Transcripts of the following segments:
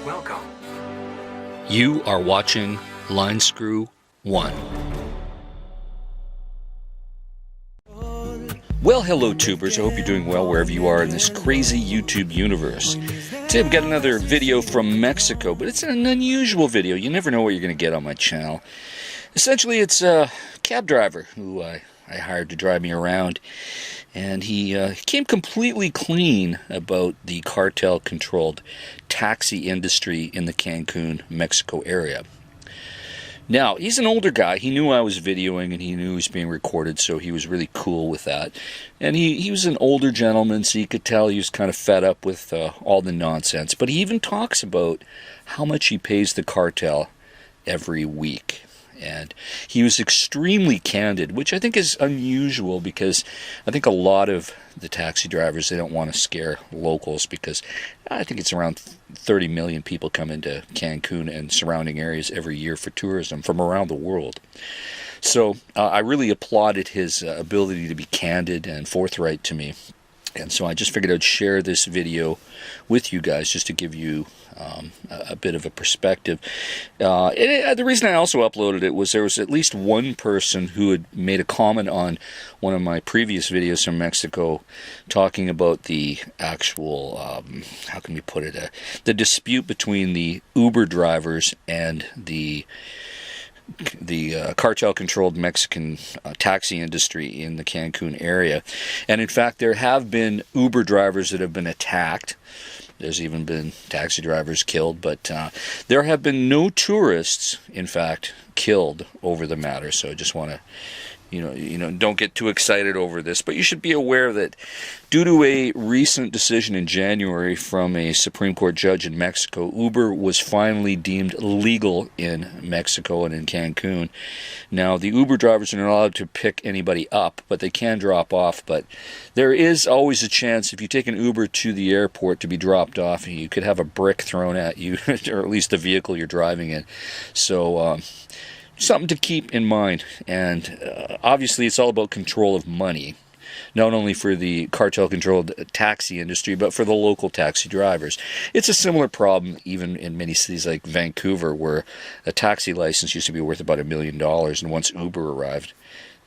Welcome. You are watching Line Screw 1. Well, hello tubers, I hope you're doing well wherever you are in this crazy YouTube universe. Today I've got another video from Mexico, but it's an unusual video. You never know what you're going to get on my channel. Essentially, it's a cab driver who I hired to drive me around, and he came completely clean about the cartel-controlled taxi industry in the Cancun, Mexico area. Now, he's an older guy. He knew I was videoing and he knew he was being recorded, so he was really cool with that. And he was an older gentleman, so you could tell he was kind of fed up with all the nonsense. But he even talks about how much he pays the cartel every week. And he was extremely candid, which I think is unusual because I think a lot of the taxi drivers, they don't want to scare locals because I think it's around 30 million people come into Cancun and surrounding areas every year for tourism from around the world. So I really applauded his ability to be candid and forthright to me. And so I just figured I'd share this video with you guys just to give you a bit of a perspective. The reason I also uploaded it was there was at least one person who had made a comment on one of my previous videos from Mexico talking about the actual, how can we put it, the dispute between the Uber drivers and the cartel-controlled Mexican taxi industry in the Cancun area. And in fact, there have been Uber drivers that have been attacked. There's even been taxi drivers killed, but there have been no tourists, in fact, killed over the matter. So I just want to, don't get too excited over this, but you should be aware that due to a recent decision in January from a Supreme Court judge in Mexico, Uber was finally deemed legal in Mexico and in Cancun. Now, the Uber drivers are not allowed to pick anybody up, but they can drop off. But there is always a chance, if you take an Uber to the airport to be dropped off, you could have a brick thrown at you, or at least the vehicle you're driving in. So, something to keep in mind. And obviously it's all about control of money, not only for the cartel-controlled taxi industry, but for the local taxi drivers. It's a similar problem even in many cities like Vancouver, where a taxi license used to be worth about $1 million, and once Uber arrived,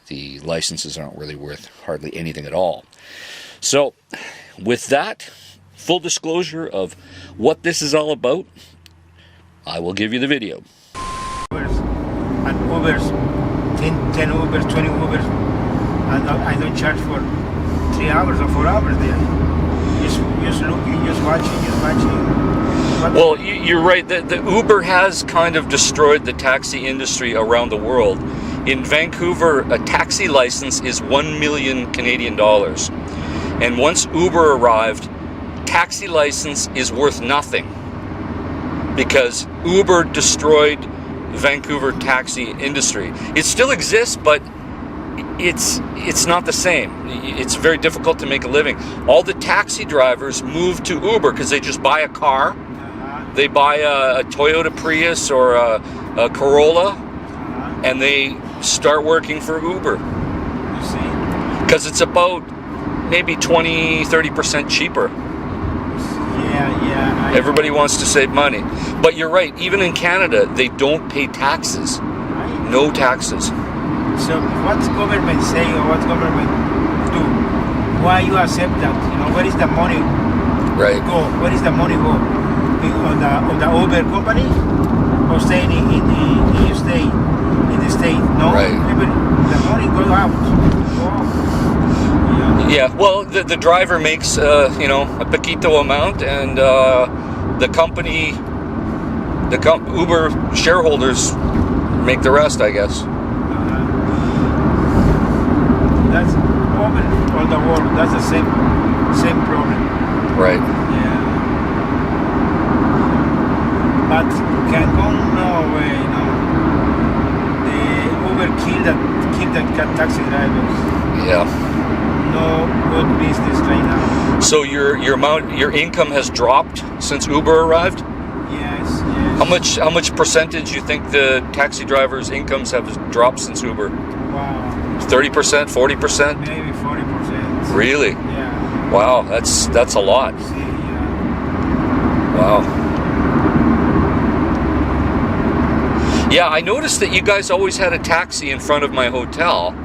the licenses aren't really worth hardly anything at all. So, with that, full disclosure of what this is all about, I will give you the video. And Ubers, 10 Ubers, 20 Ubers, and I don't charge for 3 hours or 4 hours there. Just looking, just watching. Well, you're right. The Uber has kind of destroyed the taxi industry around the world. In Vancouver, a taxi license is 1 million Canadian dollars. And once Uber arrived, taxi license is worth nothing because Uber destroyed Vancouver taxi industry. It still exists, but it's not the same. It's very difficult to make a living. All the taxi drivers move to Uber because they just buy a car. They buy a Toyota Prius or a Corolla, and they start working for Uber. You see? Because it's about maybe 20-30% cheaper. Yeah. Everybody wants to save money. But you're right, even in Canada, they don't pay taxes. No taxes. So what's government saying or what's government do? Why you accept that? Where is the money go? Where is the money go? On the Uber company? Or staying in the state? No? Right. The money goes out. Yeah, well, the driver makes, a poquito amount, and the company, Uber shareholders make the rest, I guess. That's all the world. That's the same problem. Right. Yeah. But Cancun, no way, no. The Uber killed the taxi drivers. Yeah. No good business right now. So your income has dropped since Uber arrived? Yes. How much percentage you think the taxi drivers' incomes have dropped since Uber? Wow. 30%, 40%? Maybe 40%. Really? Yeah. Wow, that's a lot. See, yeah. Wow. Yeah, I noticed that you guys always had a taxi in front of my hotel.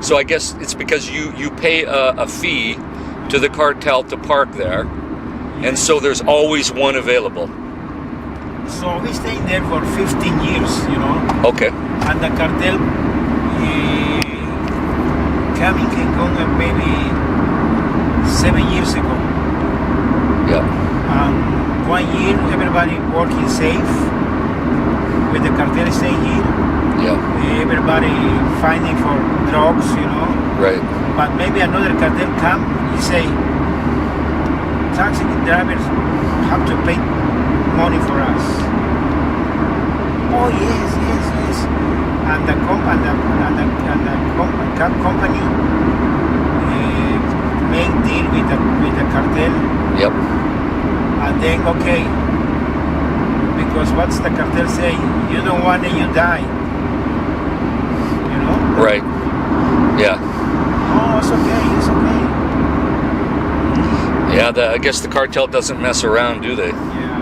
So I guess it's because you pay a fee to the cartel to park there. And so there's always one available. So we stayed there for 15 years, you know. Okay. And the cartel came in Cancun maybe 7 years ago. Yeah. 1 year, everybody working safe. With the cartel staying here. Yeah. Everybody finding for drugs, you know. Right. But maybe another cartel come, he say, taxi drivers have to pay money for us. Oh yes. And the company make deal with the cartel. Yep. And then okay, because what's the cartel say? You don't want it, you die. You know? Right. Yeah. Oh, it's okay. Yeah, I guess the cartel doesn't mess around, do they? Yeah.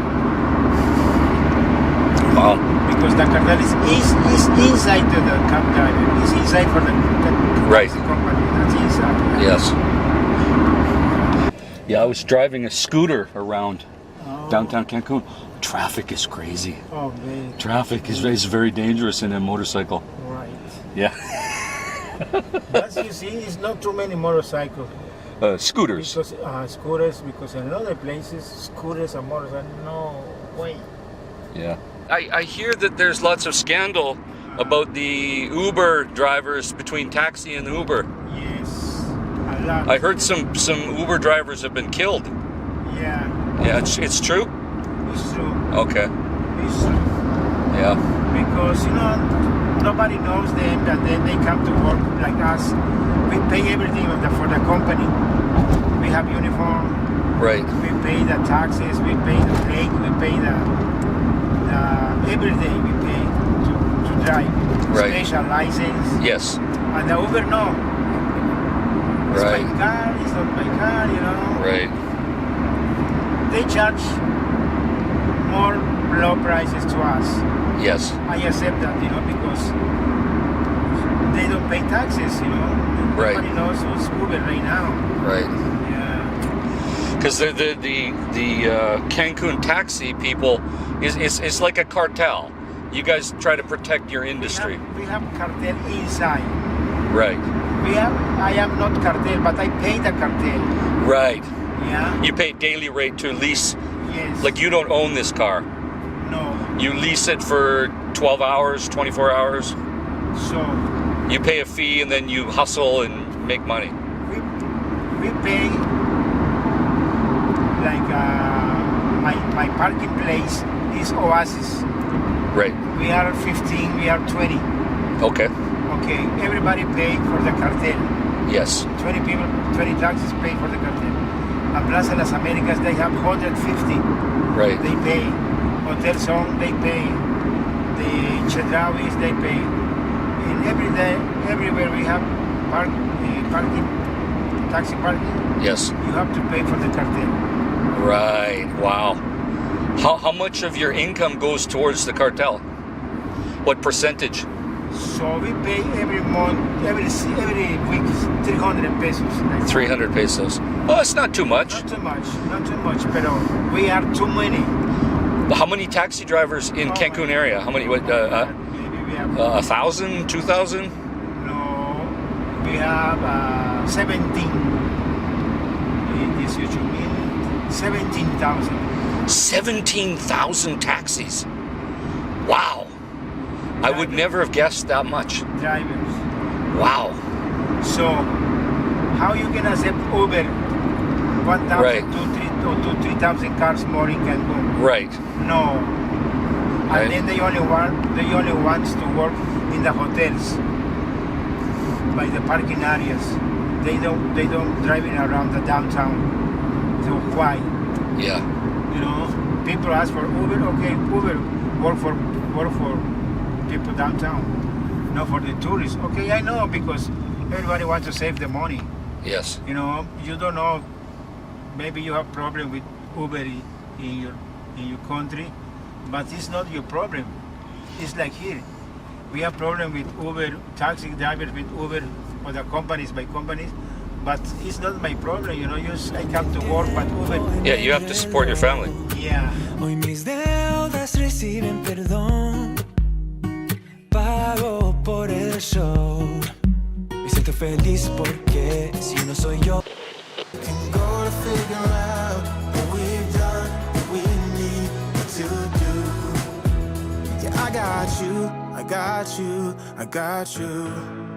Wow. Because the cartel is inside to the cab driver. It's inside for the right. company. That's inside. Yes. Yeah, I was driving a scooter around downtown Cancun. Traffic is crazy. Oh, man. Traffic is very dangerous in a motorcycle. Right. Yeah. As you see, it's not too many motorcycles. Scooters. Because scooters, because in other places, scooters and motorcycles, no way. Yeah. I hear that there's lots of scandal about the Uber drivers between taxi and Uber. Yes, a lot. I heard some Uber drivers have been killed. Yeah. Yeah, it's true? It's true. Okay. It's true. Yeah. Because, you know, nobody knows them, and then they come to work like us. We pay everything for the company. We have uniform. Right. We pay the taxes, we pay the plate, we pay the every day we pay to drive. Right. Special license. Yes. And the Uber, no. It's Right. my car, it's not my car, you know. Right. They charge more low prices to us. Yes. I accept that, you know, because they don't pay taxes, you know. Right. Nobody knows who's Uber right now. Right. Yeah. Because the Cancun taxi people is like a cartel. You guys try to protect your industry. We have cartel inside. Right. I am not cartel, but I pay the cartel. Right. Yeah. You pay daily rate to lease. Yes. Like you don't own this car. No. You lease it for 12 hours, 24 hours. So. You pay a fee and then you hustle and make money. We pay like my parking place is Oasis. Right. We are 15, we are 20. Okay. Okay, everybody pay for the cartel. Yes. 20 people, 20 taxis pay for the cartel. And Plaza Las Americas, they have 150. Right. They pay. Hotel Zone, they pay. The Chedrawis, they pay. In everywhere we have parking, taxi parking. Yes. You have to pay for the cartel. Right. Wow. How much of your income goes towards the cartel? What percentage? So we pay every month, every week, 300 pesos. 300 pesos. Oh, it's not too much. Not too much, but we are too many. How many taxi drivers in Cancun area? How many? Maybe we have 1,000, 2,000? No, we have 17. This YouTube mean 17,000. 17,000 taxis. Wow. I would never have guessed that much. Drivers. Wow. So, how you can accept Uber 1,000 Right. to 3,000 cars more in Cancun? Right. No. Right. And then they only want to work in the hotels, by the parking areas. They don't driving around the downtown. So why? Yeah. You know, people ask for Uber. Okay, Uber work for people downtown, not for the tourists. Okay, I know, because everybody wants to save the money. Yes. You know, you don't know. Maybe you have problem with Uber in your country, but it's not your problem. it's like here. We have problem with Uber, taxi drivers with Uber, or the companies by companies. But it's not my problem, you know. I come to work, but Uber. Yeah, you have to support your family. Yeah. Hoy mis deudas reciben perdón. Pago por el show. Me siento feliz porque si no soy yo. Can go to figure out what we've done, what we need to do. Yeah, I got you, I got you, I got you.